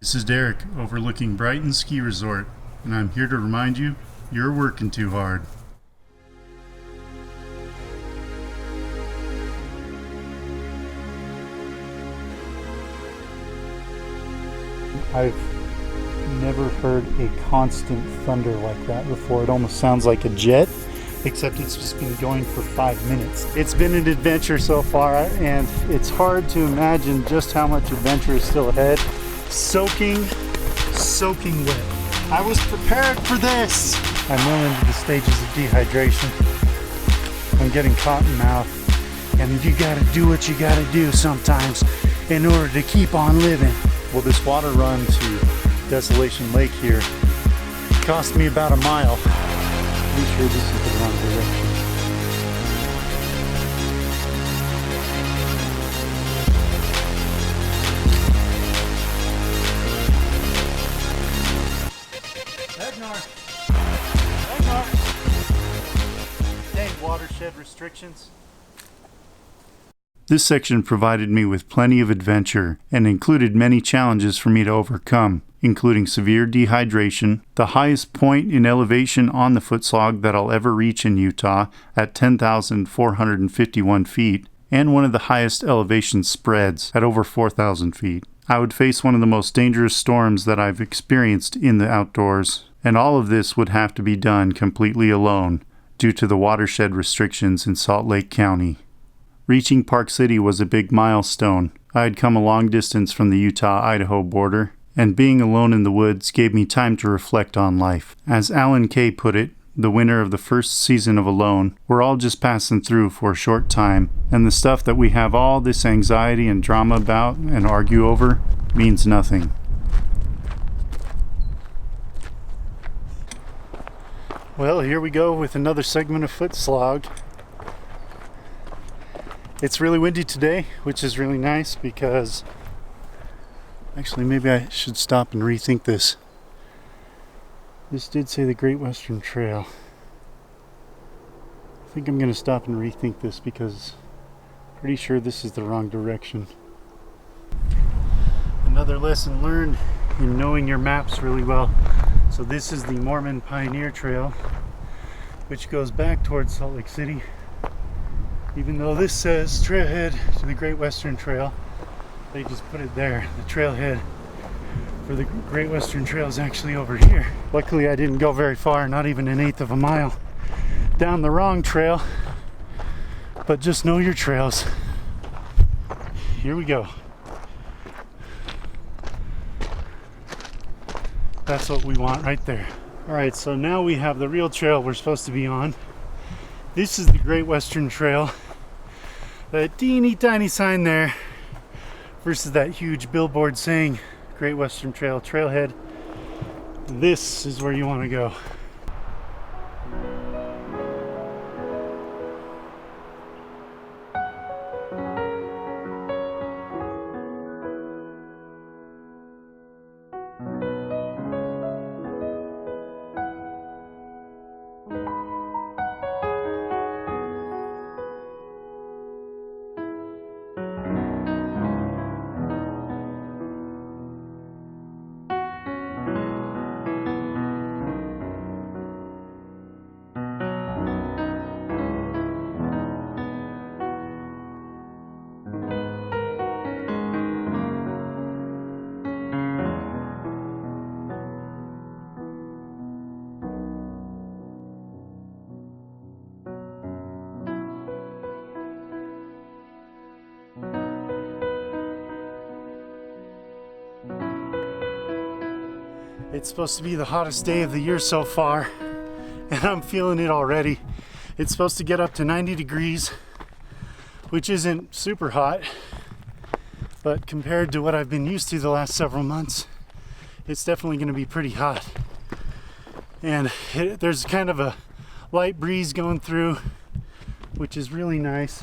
This is Derek overlooking Brighton Ski Resort, and I'm here to remind you, you're working too hard. I've never heard a constant thunder like that before. It almost sounds like a jet, except it's just been going for 5 minutes. It's been an adventure so far, and it's hard to imagine just how much adventure is still ahead. Soaking wet. I was prepared for this. I'm well into the stages of dehydration. I'm getting cotton mouth, and you gotta do what you gotta do sometimes in order to keep on living. Well, this water run to Desolation Lake here cost me about a mile. Pretty sure this is the wrong direction. Dang watershed restrictions. This section provided me with plenty of adventure and included many challenges for me to overcome, including severe dehydration, the highest point in elevation on the Footslog that I'll ever reach in Utah at 10,451 feet, and one of the highest elevation spreads at over 4,000 feet. I would face one of the most dangerous storms that I've experienced in the outdoors, and all of this would have to be done completely alone due to the watershed restrictions in Salt Lake County. Reaching Park City was a big milestone. I had come a long distance from the Utah-Idaho border, and being alone in the woods gave me time to reflect on life. As Alan Kay put it, the winner of the first season of Alone, we're all just passing through for a short time, and the stuff that we have all this anxiety and drama about and argue over means nothing. Well, here we go with another segment of Footslog. It's really windy today, which is really nice because actually maybe I should stop and rethink this. This did say the Great Western Trail. I think I'm going to stop and rethink this because I'm pretty sure this is the wrong direction. Another lesson learned in knowing your maps really well. So this is the Mormon Pioneer Trail, which goes back towards Salt Lake City. Even though this says trailhead to the Great Western Trail, they just put it there. The trailhead for the Great Western Trail is actually over here. Luckily I didn't go very far, not even an eighth of a mile down the wrong trail, but just know your trails. Here we go. That's what we want right there. Alright, so now we have the real trail we're supposed to be on. This is the Great Western Trail. That teeny tiny sign there versus that huge billboard saying Great Western Trail trailhead. This is where you want to go. It's supposed to be the hottest day of the year so far, and I'm feeling it already. It's supposed to get up to 90 degrees, which isn't super hot, but compared to what I've been used to the last several months, it's definitely going to be pretty hot. And there's kind of a light breeze going through, which is really nice.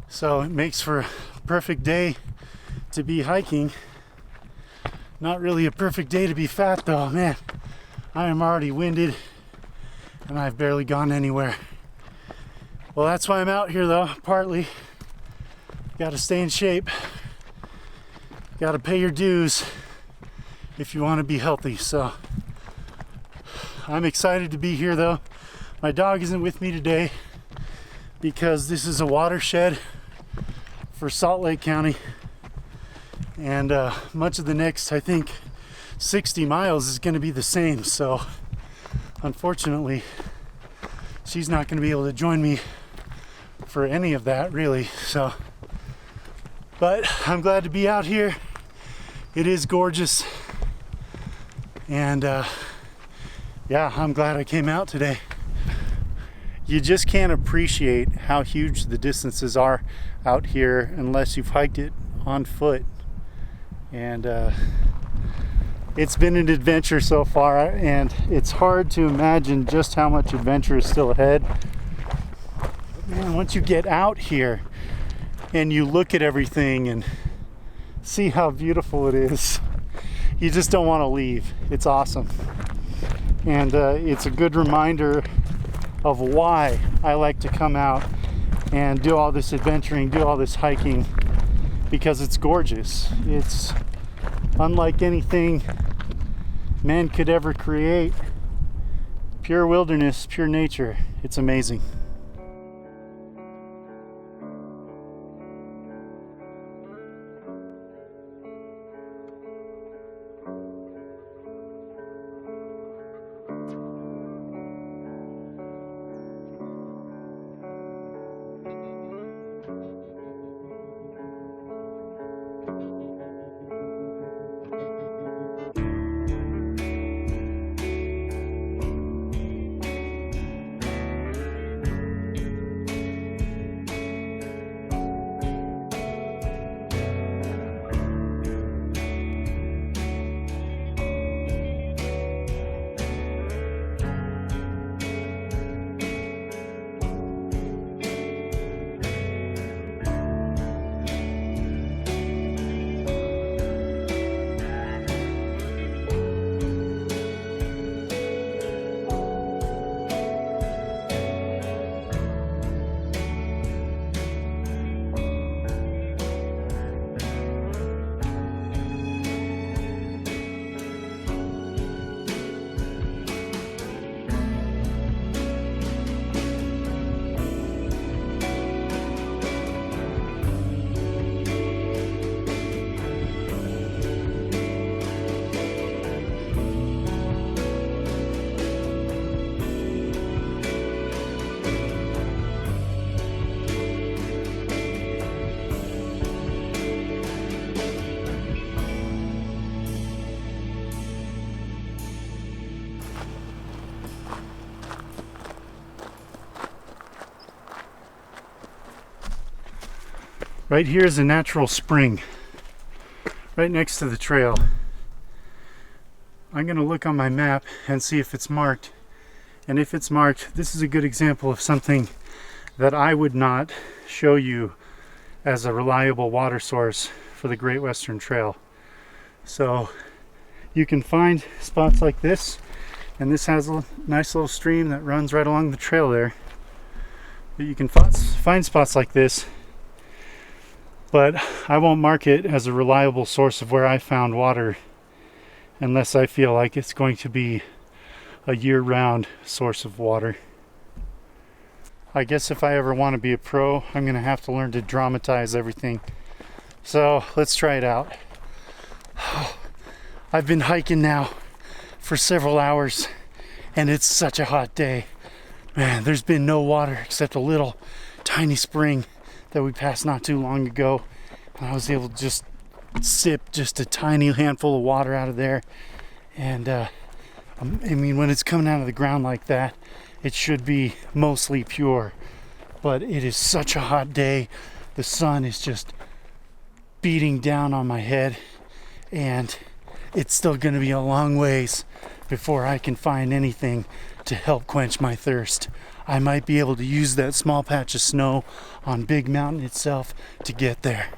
So it makes for a perfect day to be hiking. Not really a perfect day to be fat though, man. I am already winded and I've barely gone anywhere. Well, that's why I'm out here though, partly. Got to stay in shape got to pay your dues if you want to be healthy. So I'm excited to be here though. My dog isn't with me today because this is a watershed for Salt Lake County, and much of the next, I think, 60 miles is going to be the same. So unfortunately, she's not going to be able to join me for any of that really. So, but I'm glad to be out here. It is gorgeous, and yeah, I'm glad I came out today. You just can't appreciate how huge the distances are out here unless you've hiked it on foot. And it's been an adventure so far, and it's hard to imagine just how much adventure is still ahead. Man, once you get out here and you look at everything and see how beautiful it is, you just don't want to leave. It's awesome. And it's a good reminder of why I like to come out and do all this adventuring, do all this hiking, because it's gorgeous. It's unlike anything man could ever create. Pure wilderness, pure nature. It's amazing. Right here is a natural spring, right next to the trail. I'm gonna look on my map and see if it's marked. And if it's marked, this is a good example of something that I would not show you as a reliable water source for the Great Western Trail. So you can find spots like this, and this has a nice little stream that runs right along the trail there. But you can find spots like this, but I won't mark it as a reliable source of where I found water unless I feel like it's going to be a year-round source of water. I guess if I ever want to be a pro, I'm going to have to learn to dramatize everything. So let's try it out. I've been hiking now for several hours, and it's such a hot day. Man, there's been no water except a little tiny spring that we passed not too long ago, and I was able to just sip just a tiny handful of water out of there. And I mean, when it's coming out of the ground like that, it should be mostly pure, but it is such a hot day. The sun is just beating down on my head, and it's still going to be a long ways before I can find anything to help quench my thirst. I might be able to use that small patch of snow on Big Mountain itself to get there.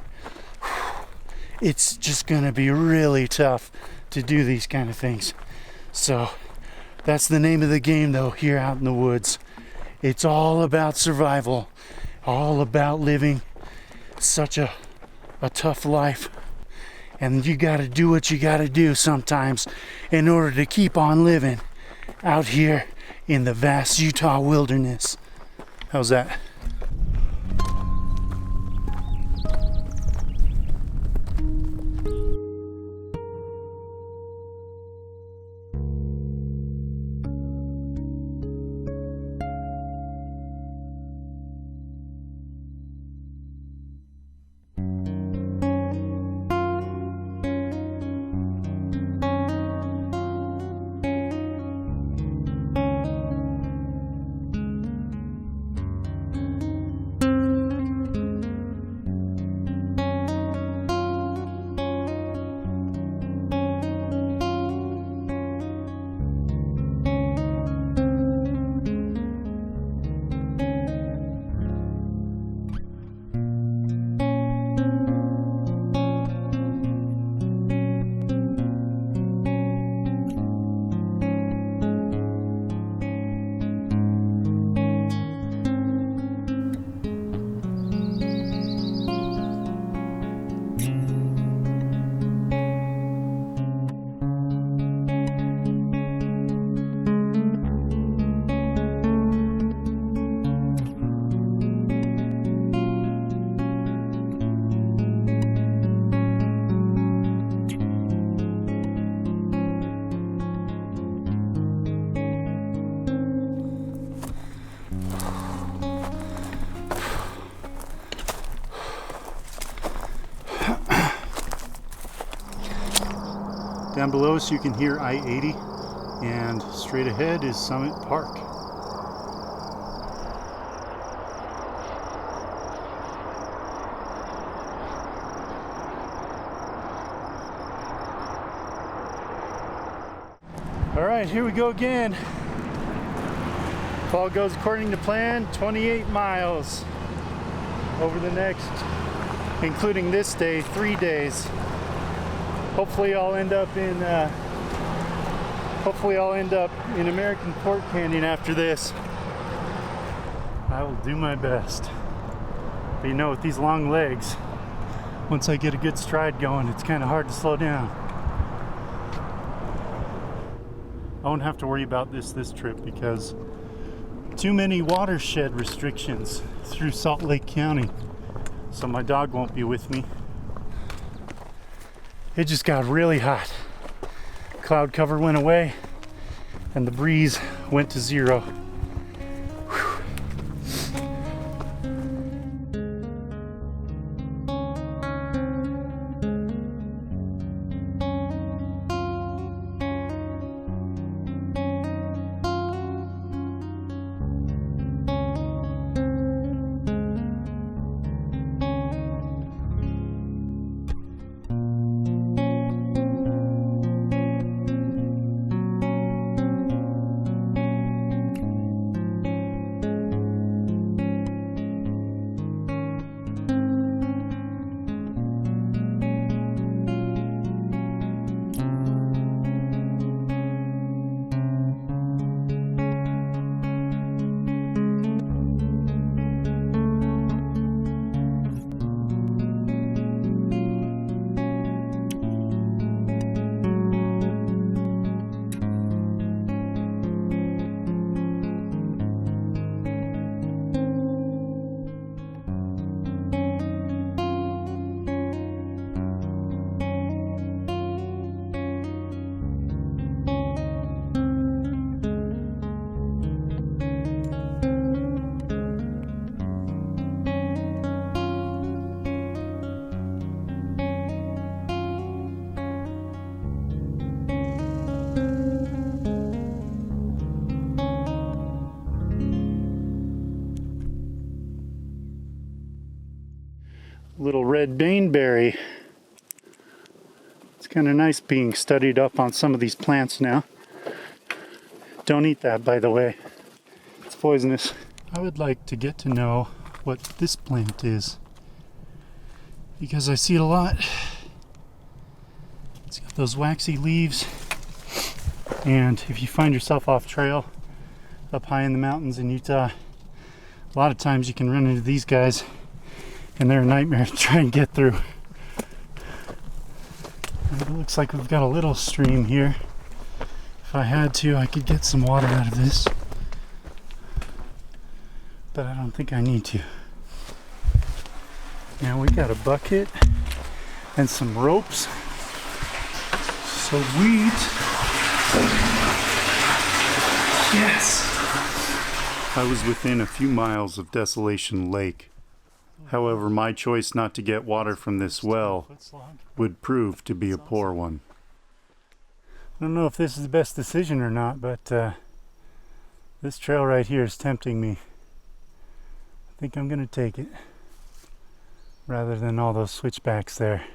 It's just going to be really tough to do these kind of things. So that's the name of the game though, here out in the woods. It's all about survival, all about living such a tough life. And you gotta do what you gotta do sometimes in order to keep on living out here in the vast Utah wilderness. How's that? Down below us you can hear I-80, and straight ahead is Summit Park. All right, here we go again. If all goes according to plan, 28 miles over the next, including this day, 3 days. Hopefully I'll end up in American Fork Canyon after this. I will do my best. But you know, with these long legs, once I get a good stride going, it's kind of hard to slow down. I won't have to worry about this trip because too many watershed restrictions through Salt Lake County, so my dog won't be with me. It just got really hot. Cloud cover went away and the breeze went to 0. Little red baneberry. It's kind of nice being studied up on some of these plants now. Don't eat that, by the way. It's poisonous. I would like to get to know what this plant is, because I see it a lot. It's got those waxy leaves, and if you find yourself off trail up high in the mountains in Utah, a lot of times you can run into these guys and they're a nightmare to try and get through. It looks like we've got a little stream here. If I had to, I could get some water out of this. But I don't think I need to. Now we got a bucket and some ropes. Sweet. Yes. I was within a few miles of Desolation Lake. However, my choice not to get water from this well would prove to be a poor one. I don't know if this is the best decision or not, but this trail right here is tempting me. I think I'm going to take it rather than all those switchbacks there.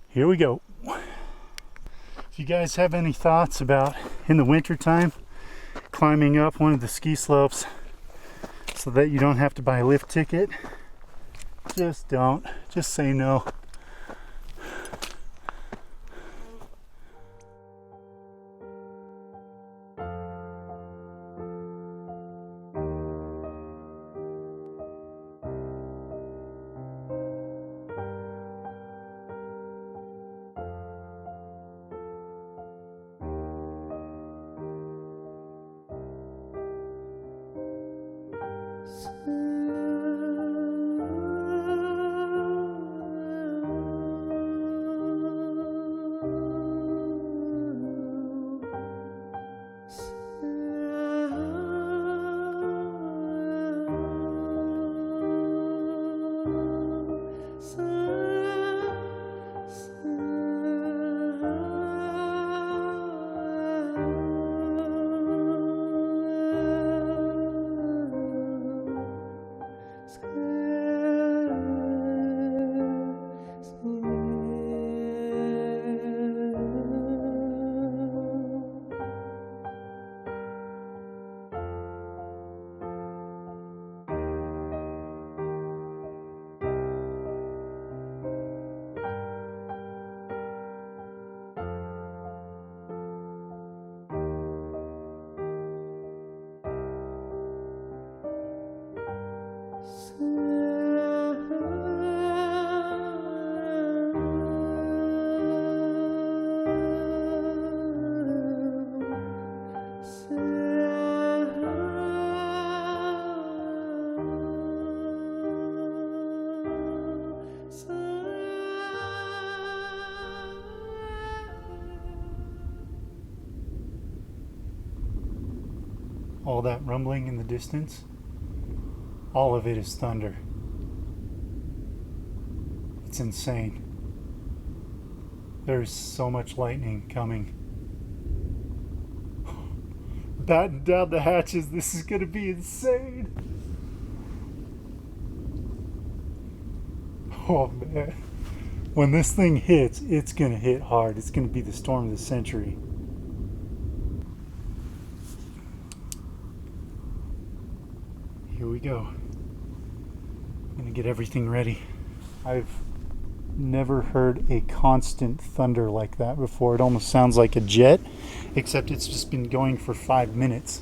Here we go. If you guys have any thoughts about, in the wintertime, climbing up one of the ski slopes so that you don't have to buy a lift ticket, just don't. Just say no. All that rumbling in the distance, all of it is thunder. It's insane. There's so much lightning coming. Batten down the hatches, this is gonna be insane. Oh man. When this thing hits, it's gonna hit hard. It's gonna be the storm of the century. Here we go. I'm gonna get everything ready. I've never heard a constant thunder like that before. It almost sounds like a jet, except it's just been going for 5 minutes.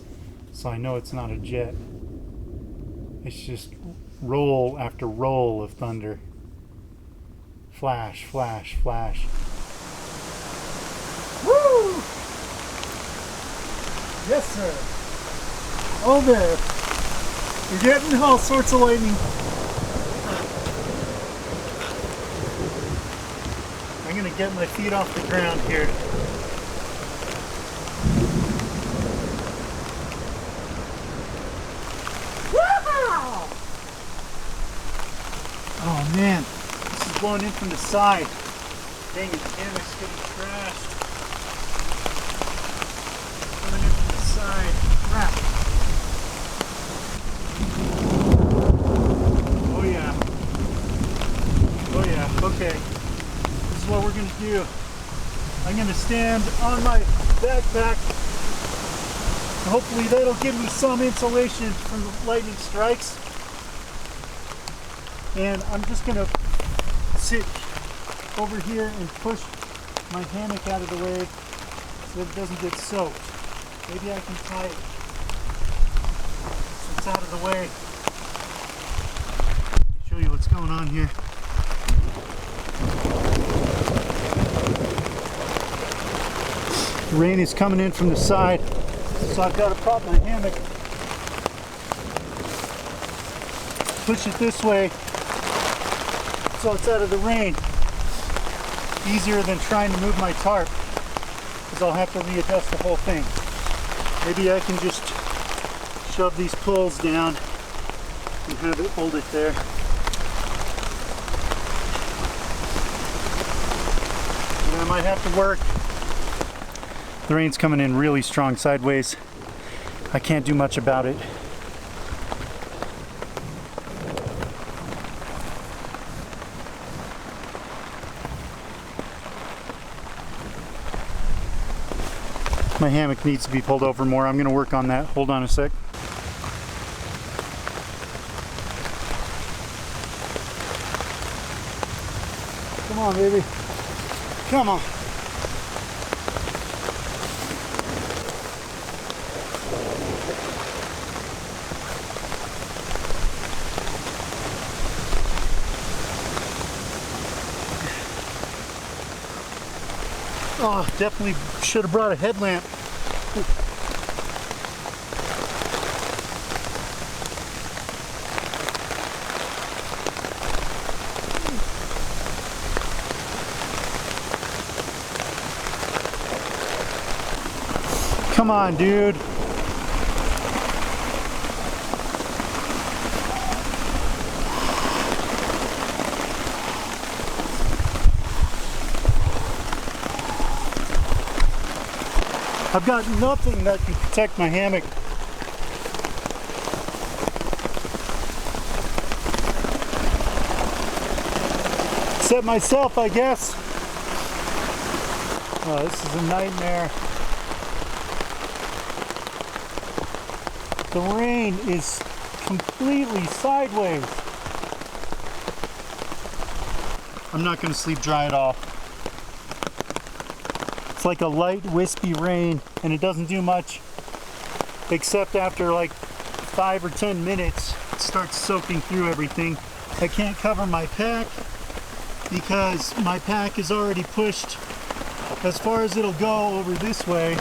So I know it's not a jet. It's just roll after roll of thunder. Flash, flash, flash. Woo! Yes, sir. Oh, there. We're getting all sorts of lightning. I'm gonna get my feet off the ground here. Wow! Oh man, this is blowing in from the side. Dang it, the camera's getting trashed. Coming in from the side. Crap. Okay, this is what we're going to do. I'm going to stand on my backpack. Hopefully that'll give me some insulation from the lightning strikes. And I'm just going to sit over here and push my hammock out of the way so it doesn't get soaked. Maybe I can tie it so it's out of the way. Let me show you what's going on here. Rain is coming in from the side, so I've got to prop my hammock, push it this way so it's out of the rain. Easier than trying to move my tarp, because I'll have to readjust the whole thing. Maybe I can just shove these poles down and have it hold it there. And I might have to work. The rain's coming in really strong sideways. I can't do much about it. My hammock needs to be pulled over more. I'm going to work on that. Hold on a sec. Come on, baby. Come on. Oh, definitely should have brought a headlamp. Come on, dude. I've got nothing that can protect my hammock. Except myself, I guess. Oh, this is a nightmare. The rain is completely sideways. I'm not going to sleep dry at all. It's like a light wispy rain, and it doesn't do much except after like 5 or 10 minutes it starts soaking through everything. I can't cover my pack because my pack is already pushed as far as it'll go over this way.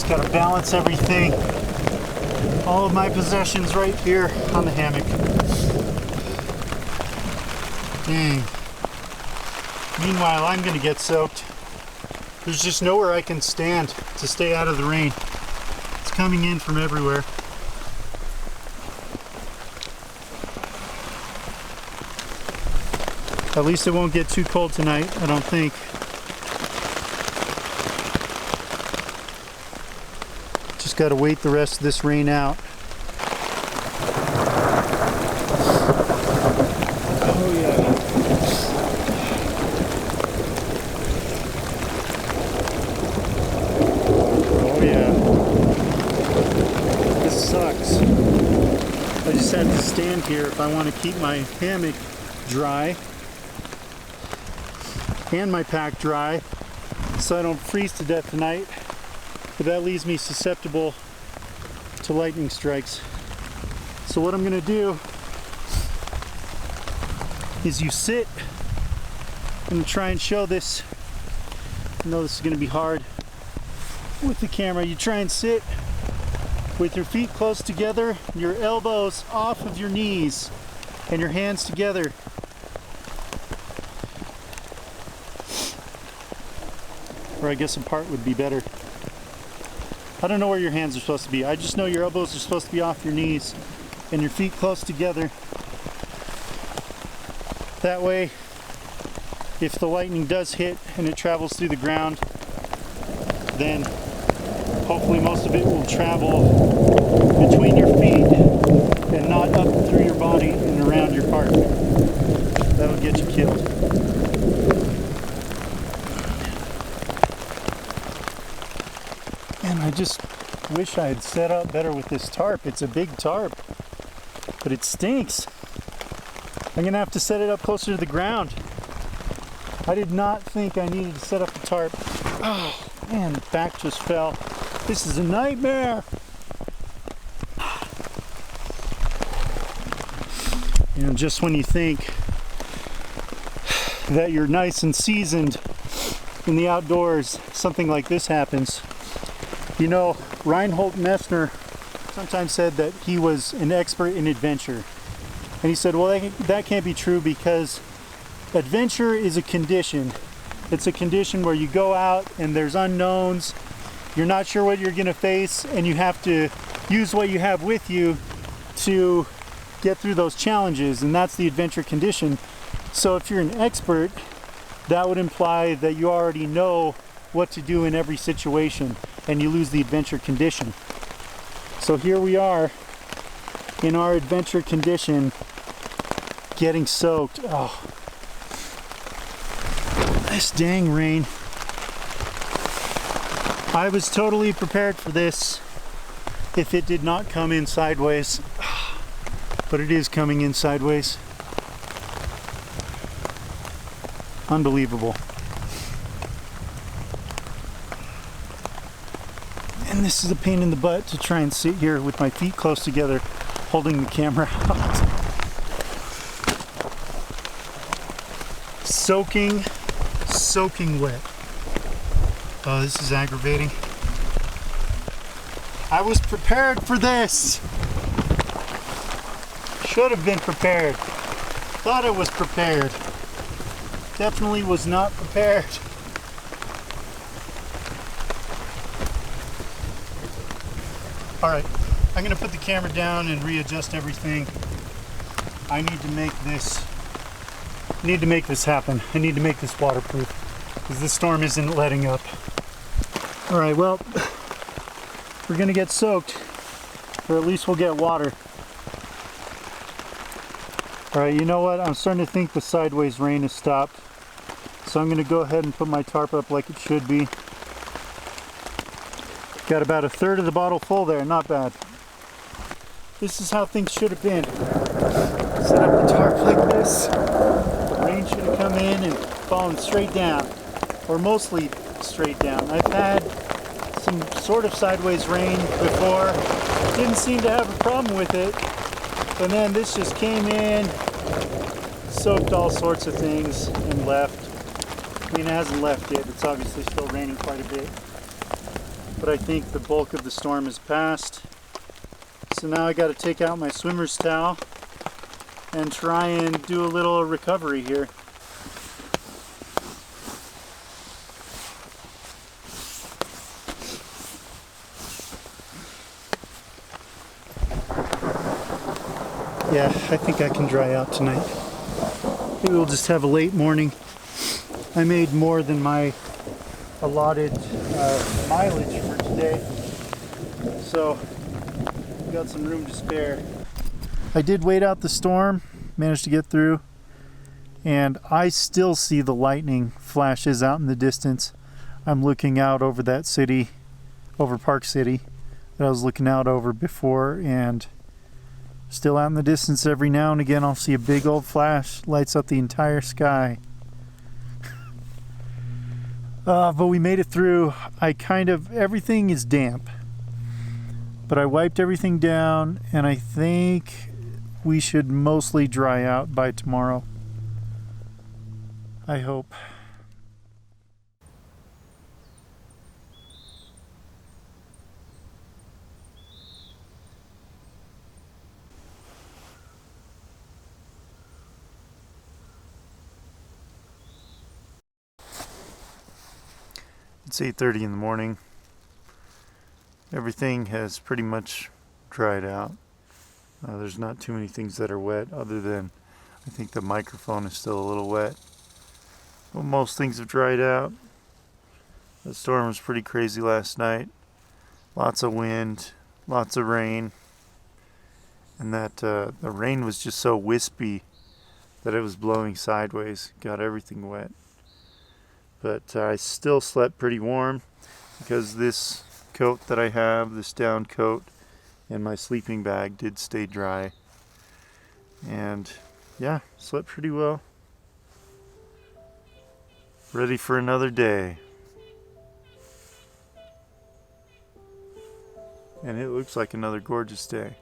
Got to balance everything. All of my possessions right here on the hammock. Dang. Meanwhile, I'm going to get soaked. There's just nowhere I can stand to stay out of the rain. It's coming in from everywhere. At least it won't get too cold tonight, I don't think. Just got to wait the rest of this rain out. Oh yeah. Oh yeah. This sucks. I just had to stand here if I want to keep my hammock dry and my pack dry so I don't freeze to death tonight. But that leaves me susceptible to lightning strikes. So what I'm gonna do is you sit. I'm gonna try and show this. I know this is gonna be hard with the camera. You try and sit with your feet close together, your elbows off of your knees, and your hands together. Or I guess apart would be better. I don't know where your hands are supposed to be. I just know your elbows are supposed to be off your knees and your feet close together. That way, if the lightning does hit and it travels through the ground, then hopefully most of it will travel between your feet and not up through your body and around your heart. That'll get you killed. And I just wish I had set up better with this tarp. It's a big tarp, but it stinks. I'm gonna have to set it up closer to the ground. I did not think I needed to set up the tarp. Oh man, the back just fell. This is a nightmare. You know, just when you think that you're nice and seasoned in the outdoors, something like this happens. You know, Reinhold Messner sometimes said that he was an expert in adventure. And he said, well, that can't be true because adventure is a condition. It's a condition where you go out and there's unknowns. You're not sure what you're going to face, and you have to use what you have with you to get through those challenges, and that's the adventure condition. So if you're an expert, that would imply that you already know what to do in every situation, and you lose the adventure condition. So here we are in our adventure condition, getting soaked. Oh, this dang rain. I was totally prepared for this if it did not come in sideways, but it is coming in sideways. Unbelievable. And this is a pain in the butt to try and sit here with my feet close together holding the camera out. Soaking wet. Oh, this is aggravating. I was prepared for this. Should have been prepared. Thought I was prepared. Definitely was not prepared. All right, I'm gonna put the camera down and readjust everything. I need to make this happen. I need to make this waterproof because this storm isn't letting up. All right, well, we're gonna get soaked, or at least we'll get water. All right, you know what? I'm starting to think the sideways rain has stopped. So I'm gonna go ahead and put my tarp up like it should be. Got about a third of the bottle full there, not bad. This is how things should have been. Set up the tarp like this. The rain should have come in and fallen straight down, or mostly straight down. I've had some sort of sideways rain before. Didn't seem to have a problem with it. And then this just came in, soaked all sorts of things, and left. I mean, it hasn't left yet. It's obviously still raining quite a bit. But I think the bulk of the storm has passed. So now I got to take out my swimmer's towel and try and do a little recovery here. Yeah, I think I can dry out tonight. Maybe we'll just have a late morning. I made more than my allotted mileage for today, so we've got some room to spare. I did wait out the storm, managed to get through, and I still see the lightning flashes out in the distance. I'm looking out over that city, over Park City, that I was looking out over before, and still out in the distance every now and again I'll see a big old flash, lights up the entire sky. But we made it through. Everything is damp, but I wiped everything down, and I think we should mostly dry out by tomorrow. I hope. It's 8:30 in the morning. Everything has pretty much dried out. There's not too many things that are wet, other than I think the microphone is still a little wet. But most things have dried out. The storm was pretty crazy last night. Lots of wind, lots of rain. And the rain was just so wispy that it was blowing sideways. Got everything wet. But I still slept pretty warm because this coat that I have, this down coat, and my sleeping bag did stay dry. And yeah, slept pretty well. Ready for another day. And it looks like another gorgeous day.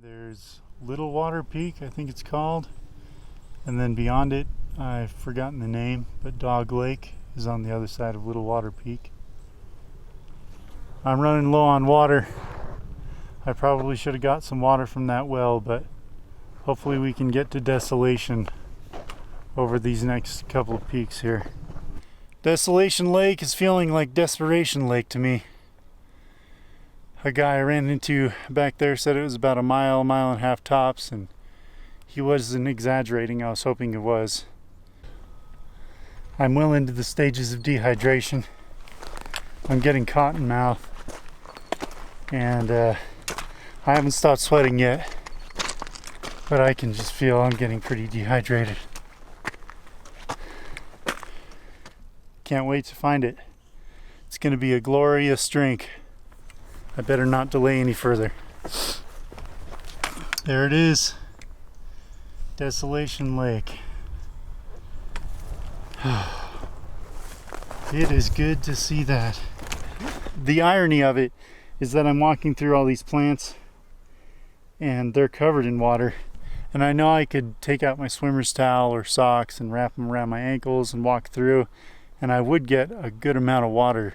There's Little Water Peak, I think it's called, and then beyond it, I've forgotten the name, but Dog Lake is on the other side of Little Water Peak. I'm running low on water. I probably should have got some water from that well, but hopefully we can get to Desolation over these next couple of peaks here. Desolation Lake is feeling like Desperation Lake to me. A guy I ran into back there said it was about a mile and a half tops, and he wasn't exaggerating. I was hoping it was. I'm well into the stages of dehydration. I'm getting cotton mouth, and I haven't stopped sweating yet, but I can just feel I'm getting pretty dehydrated. Can't wait to find it. It's going to be a glorious drink. I better not delay any further. There it is. Desolation Lake. It is good to see that. The irony of it is that I'm walking through all these plants and they're covered in water. And I know I could take out my swimmer's towel or socks and wrap them around my ankles and walk through, and I would get a good amount of water.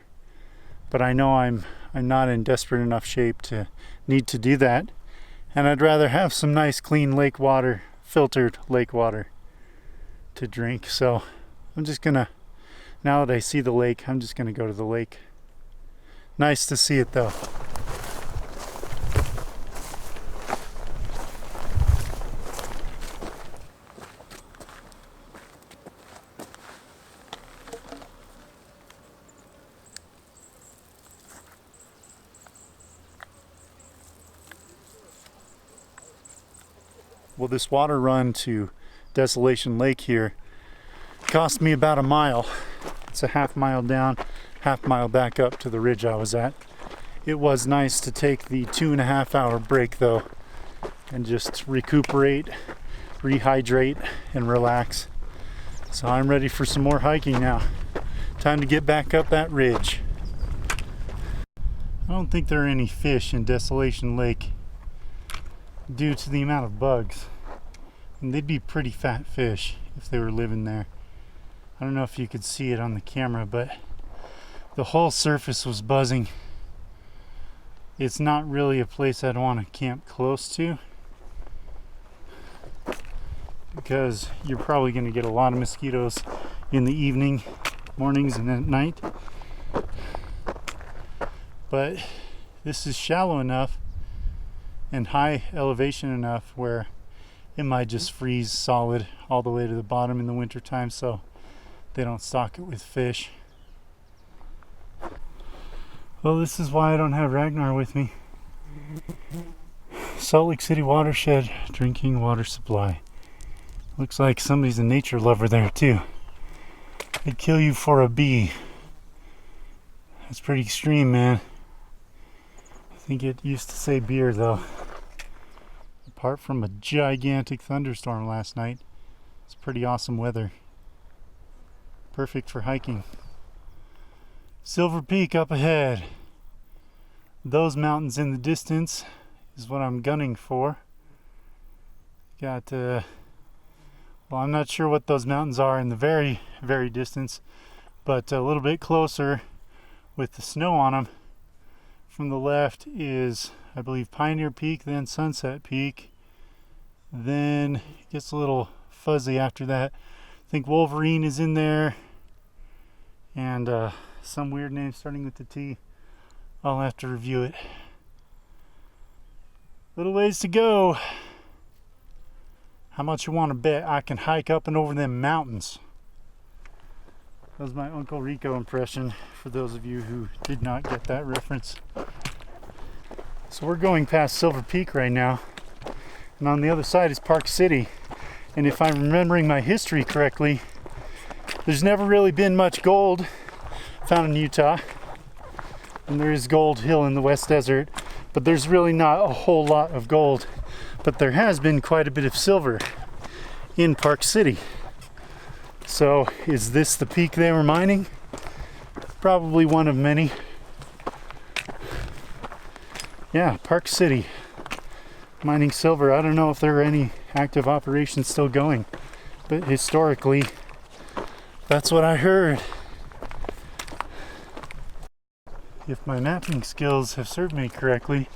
But I know I'm not in desperate enough shape to need to do that. And I'd rather have some nice clean lake water, filtered lake water to drink. So I'm just gonna, now that I see the lake, I'm just gonna go to the lake. Nice to see it though. Well, this water run to Desolation Lake here cost me about a mile. It's a half mile down, half mile back up to the ridge I was at. It was nice to take the 2.5 hour break though and just recuperate, rehydrate, and relax. So I'm ready for some more hiking now. Time to get back up that ridge. I don't think there are any fish in Desolation Lake due to the amount of bugs. And they'd be pretty fat fish if they were living there. I don't know if you could see it on the camera, but The whole surface was buzzing. It's not really a place I'd want to camp close to, because you're probably going to get a lot of mosquitoes in the evening, mornings, and at night. But this is shallow enough and high elevation enough where it might just freeze solid all the way to the bottom in the wintertime, so they don't stock it with fish. Well, this is why I don't have Ragnar with me. Salt Lake City watershed drinking water supply. Looks like somebody's a nature lover there too. They'd kill you for a bee. That's pretty extreme, man. I think it used to say beer though. Apart from a gigantic thunderstorm last night, it's pretty awesome weather. Perfect for hiking. Silver Peak up ahead. Those mountains in the distance is what I'm gunning for. Got well, I'm not sure what those mountains are in the very, very distance, but a little bit closer with the snow on them. From the left is, I believe, Pioneer Peak, then Sunset Peak. Then it gets a little fuzzy after that. I think Wolverine is in there, and some weird name starting with the T. I'll have to review it. Little ways to go. How much you want to bet I can hike up and over them mountains? That was my Uncle Rico impression, for those of you who did not get that reference. So we're going past Silver Peak right now, and on the other side is Park City. And if I'm remembering my history correctly, there's never really been much gold found in Utah. And there is Gold Hill in the West Desert, but there's really not a whole lot of gold. But there has been quite a bit of silver in Park City. So is this the peak they were mining? Probably one of many. Yeah, Park City, mining silver. I don't know if there are any active operations still going, but historically, that's what I heard. If my mapping skills have served me correctly,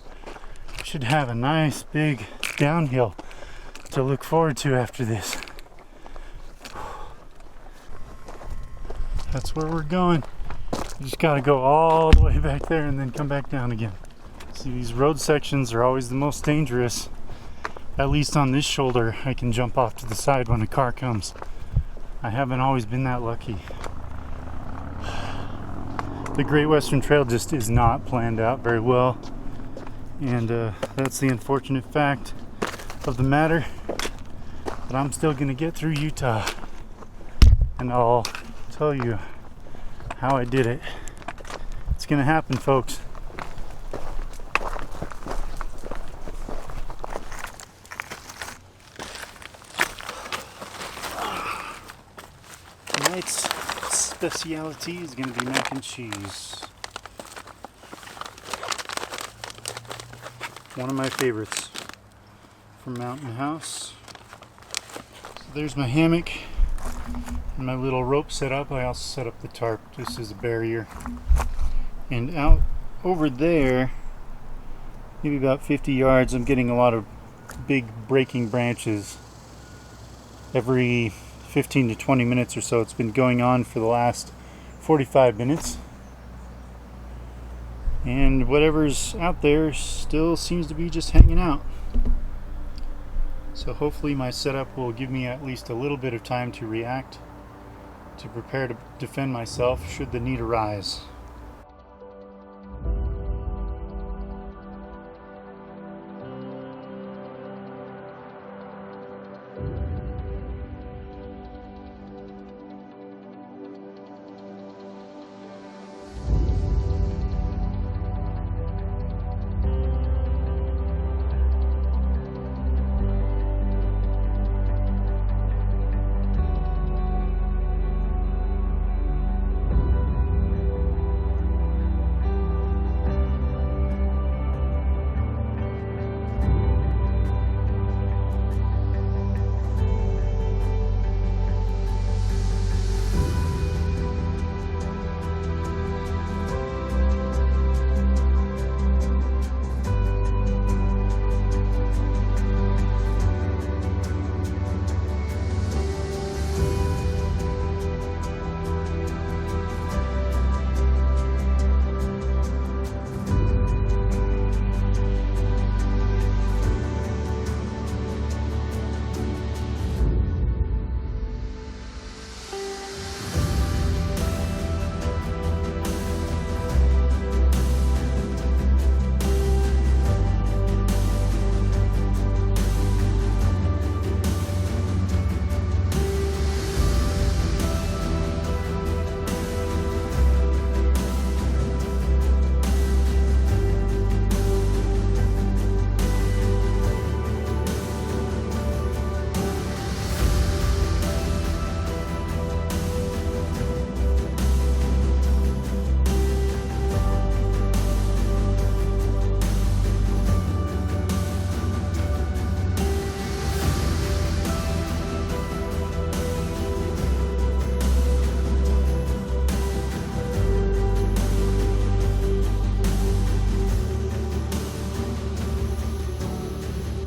I should have a nice big downhill to look forward to after this. That's where we're going. You just gotta go all the way back there and then come back down again. See, these road sections are always the most dangerous. At least on this shoulder, I can jump off to the side when a car comes. I haven't always been that lucky. The Great Western Trail just is not planned out very well, and that's the unfortunate fact of the matter. But I'm still gonna get through Utah, and I'll tell you how I did it. It's gonna happen, folks. Tonight's specialty is going to be mac and cheese. One of my favorites from Mountain House. So there's my hammock and my little rope set up. I also set up the tarp just as a barrier. And out over there, maybe about 50 yards, I'm getting a lot of big breaking branches. Every 15 to 20 minutes or so. It's been going on for the last 45 minutes. And whatever's out there still seems to be just hanging out. So hopefully my setup will give me at least a little bit of time to react, to prepare to defend myself should the need arise.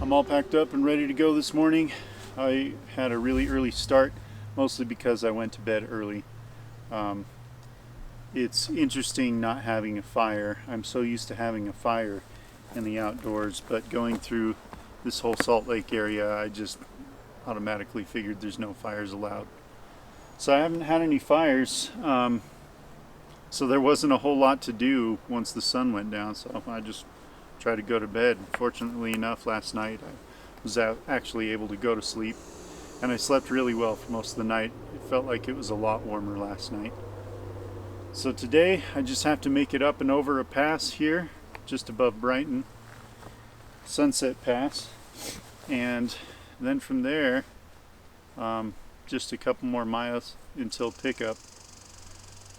I'm all packed up and ready to go this morning. I had a really early start, mostly because I went to bed early. It's interesting not having a fire. I'm so used to having a fire in the outdoors, but going through this whole Salt Lake area, I just automatically figured there's no fires allowed. So I haven't had any fires, so there wasn't a whole lot to do once the sun went down, so I just tried to go to bed. Fortunately enough, last night I was actually able to go to sleep, and I slept really well for most of the night. It felt like it was a lot warmer last night. So today I just have to make it up and over a pass here just above Brighton, Sunset Pass, and then from there just a couple more miles until pickup.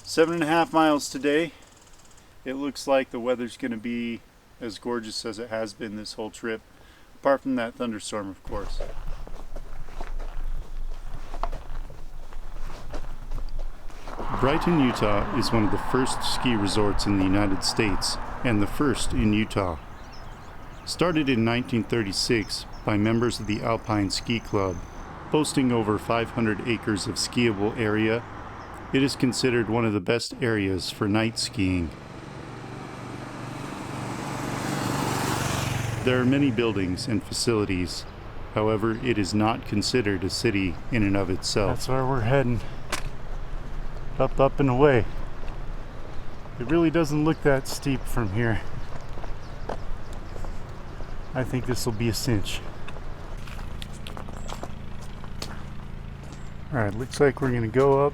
7.5 miles today. It looks like the weather's going to be as gorgeous as it has been this whole trip, apart from that thunderstorm, of course. Brighton, Utah is one of the first ski resorts in the United States and the first in Utah. Started in 1936 by members of the Alpine Ski Club, boasting over 500 acres of skiable area, it is considered one of the best areas for night skiing. There are many buildings and facilities, however, it is not considered a city in and of itself. That's where we're heading. Up and away. It really doesn't look that steep from here. I think this will be a cinch. Alright, looks like we're going to go up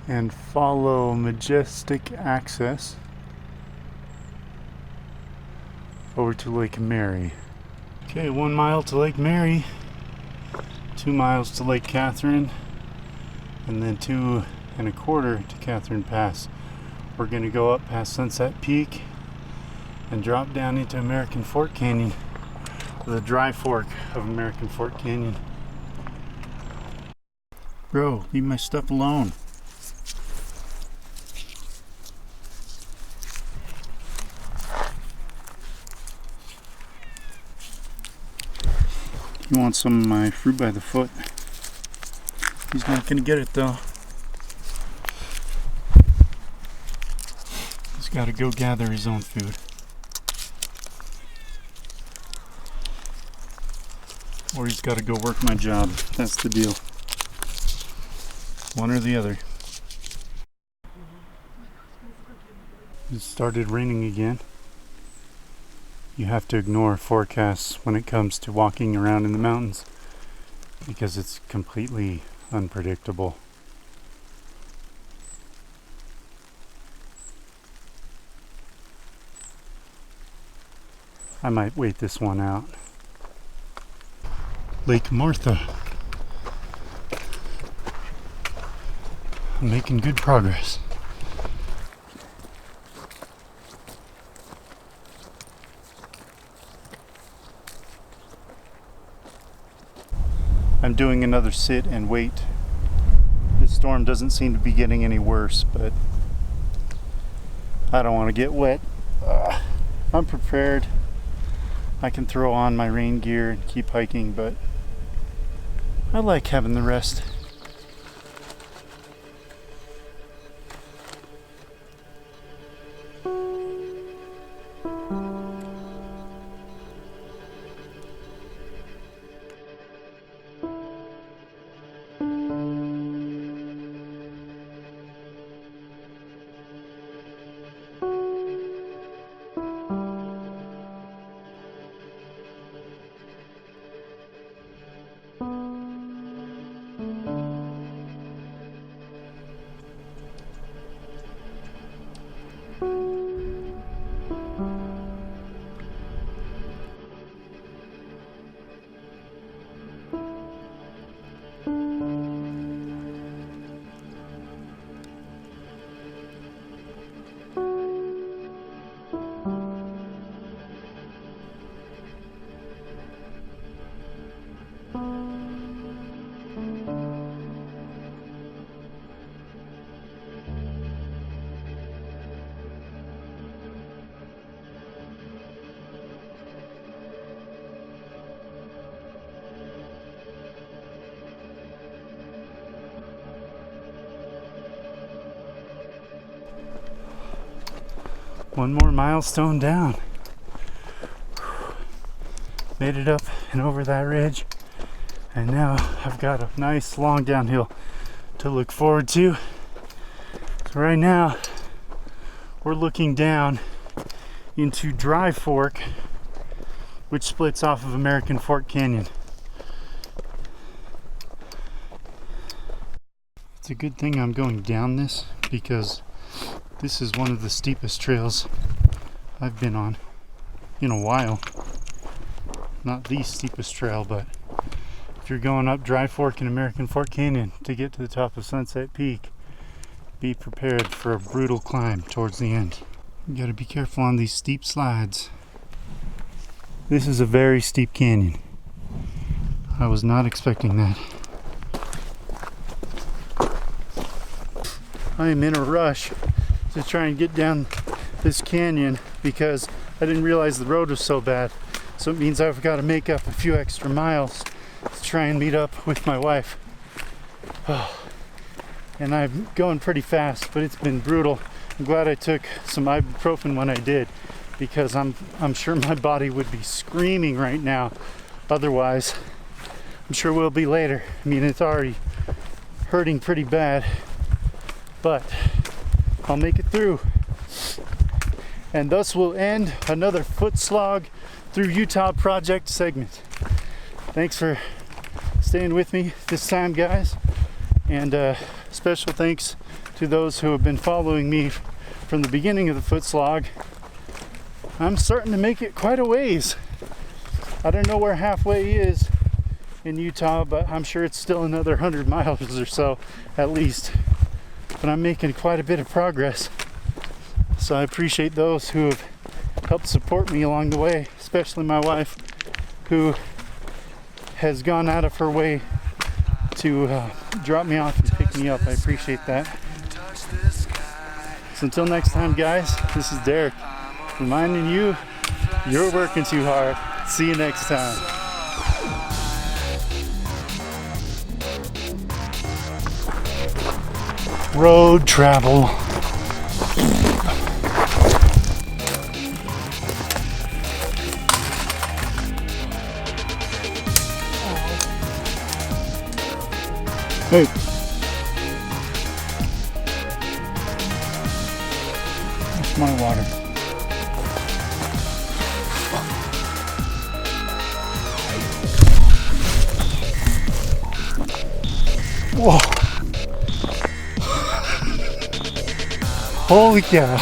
and follow majestic access over to Lake Mary. Okay, 1 mile to Lake Mary, 2 miles to Lake Catherine, and then 2.25 to Catherine Pass. We're going to go up past Sunset Peak and drop down into American Fork Canyon, the dry fork of American Fork Canyon. Bro, leave my stuff alone. You want some of my fruit by the foot? He's not gonna get it though. He's gotta go gather his own food. Or he's gotta go work my job. That's the deal. One or the other. It started raining again. You have to ignore forecasts when it comes to walking around in the mountains because it's completely unpredictable. I might wait this one out. Lake Martha. I'm making good progress. I'm doing another sit and wait. This storm doesn't seem to be getting any worse, but I don't want to get wet. I'm prepared. I can throw on my rain gear and keep hiking, but I like having the rest. One more milestone down. Made it up and over that ridge. And now I've got a nice long downhill to look forward to. So right now, we're looking down into Dry Fork, which splits off of American Fork Canyon. It's a good thing I'm going down this, because this is one of the steepest trails I've been on in a while. Not the steepest trail, but if you're going up Dry Fork and American Fork Canyon to get to the top of Sunset Peak, be prepared for a brutal climb towards the end. You gotta be careful on these steep slides. This is a very steep canyon. I was not expecting that. I am in a rush to try and get down this canyon because I didn't realize the road was so bad. So it means I've got to make up a few extra miles to try and meet up with my wife. Oh, and I'm going pretty fast, but it's been brutal. I'm glad I took some ibuprofen when I did, because I'm sure my body would be screaming right now. Otherwise, I'm sure will be later. I mean, it's already hurting pretty bad, but I'll make it through. And thus will end another Footslog Through Utah Project segment. Thanks for staying with me this time, guys. And special thanks to those who have been following me from the beginning of the Footslog. I'm starting to make it quite a ways. I don't know where halfway is in Utah, but I'm sure it's still another 100 miles or so at least. But I'm making quite a bit of progress. So I appreciate those who have helped support me along the way, especially my wife, who has gone out of her way to drop me off and pick me up. I appreciate that. So until next time, guys, this is Derek reminding you, you're working too hard. See you next time. Road travel. Hey. That's my water. Whoa. Holy cow.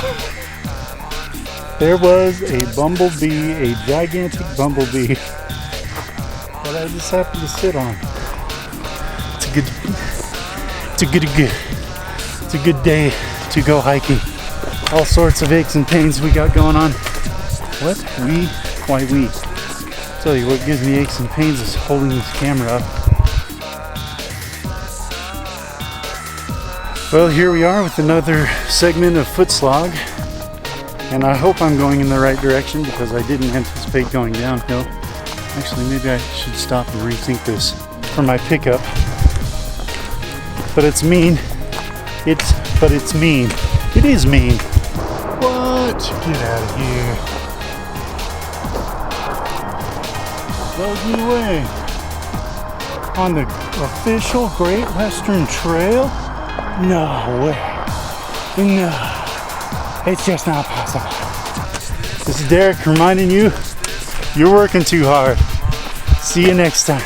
There was a bumblebee, a gigantic bumblebee that I just happened to sit on. It's a good day to go hiking. All sorts of aches and pains we got going on. What? Why we? Tell you what gives me aches and pains is holding this camera up. Well, here we are with another segment of Footslog, and I hope I'm going in the right direction because I didn't anticipate going downhill. Actually, maybe I should stop and rethink this for my pickup. But it's mean. It's mean. It is mean. What? Get out of here. Blows me away. On the official Great Western Trail? No way. No. It's just not possible. This is Derek reminding you, you're working too hard. See you next time.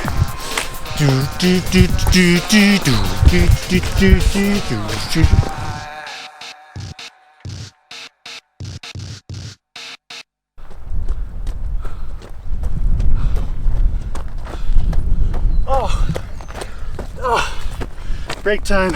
Oh, break time.